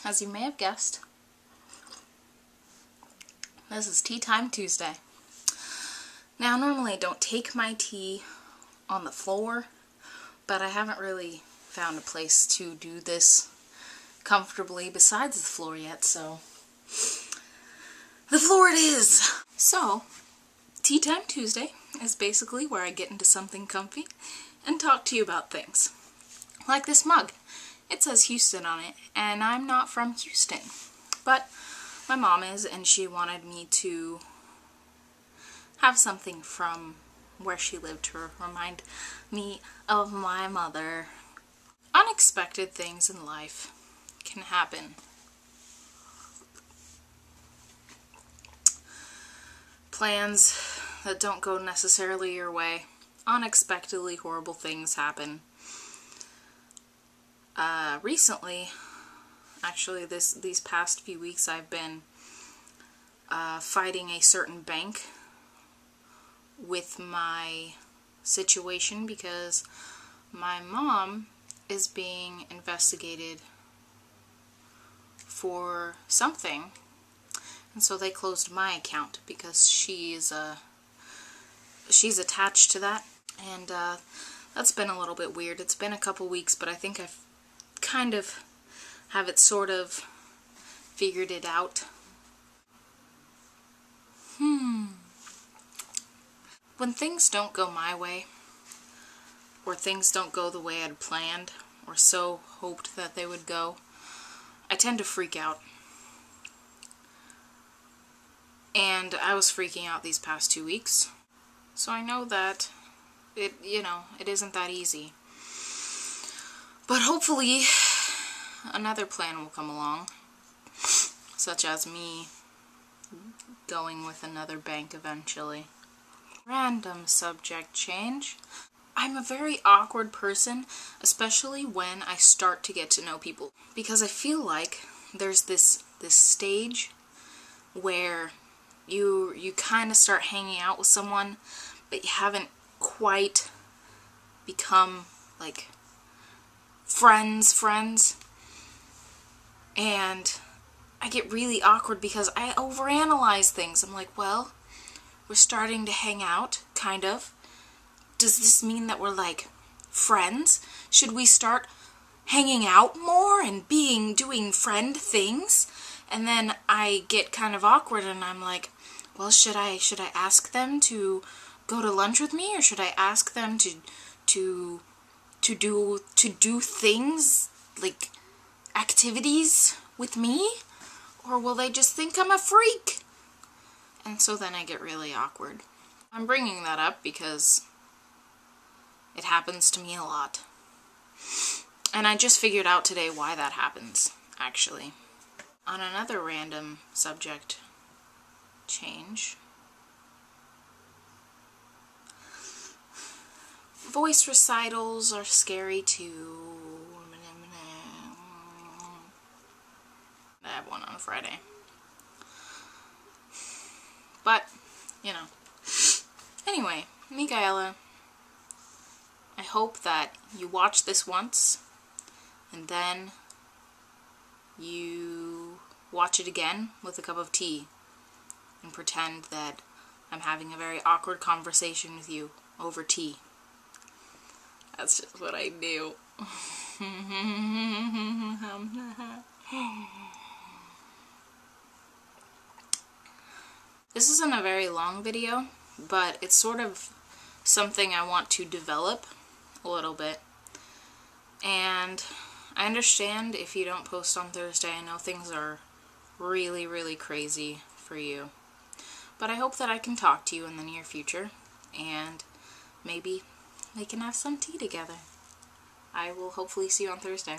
as you may have guessed, this is Tea Time Tuesday. Now, normally I don't take my tea on the floor, but I haven't really found a place to do this comfortably besides the floor yet, so the floor it is! So, Tea Time Tuesday is basically where I get into something comfy and talk to you about things. Like this mug. It says Houston on it, and I'm not from Houston. But my mom is, and she wanted me to have something from where she lived to remind me of my mother. Unexpected things in life can happen. Plans that don't go necessarily your way. Unexpectedly horrible things happen. Recently, actually these past few weeks, I've been fighting a certain bank with my situation because my mom is being investigated for something, and so they closed my account because she's attached to that, and that's been a little bit weird. It's been a couple weeks, but I think I've kind of have it sort of figured it out. When things don't go my way, or things don't go the way I'd planned, or so hoped that they would go, I tend to freak out. And I was freaking out these past 2 weeks. So I know that it isn't that easy. But hopefully another plan will come along, such as me going with another bank eventually. Random subject change. I'm a very awkward person, especially when I start to get to know people, because I feel like there's this stage where you kind of start hanging out with someone, but you haven't quite become like friends, and I get really awkward because I overanalyze things. I'm like, well, we're starting to hang out, kind of. Does this mean that we're like friends? Should we start hanging out more and doing friend things? And then I get kind of awkward and I'm like, well, should I ask them to go to lunch with me, or should I ask them to do things, like activities with me? Or will they just think I'm a freak? And so then I get really awkward. I'm bringing that up because it happens to me a lot. And I just figured out today why that happens, actually. On another random subject change, voice recitals are scary too. I have one on Friday. But, Anyway, Michaela, I hope that you watch this once, and then you watch it again with a cup of tea, and pretend that I'm having a very awkward conversation with you over tea. That's just what I do. This isn't a very long video, but it's sort of something I want to develop a little bit. And I understand if you don't post on Thursday. I know things are really, really crazy for you. But I hope that I can talk to you in the near future, and maybe we can have some tea together. I will hopefully see you on Thursday.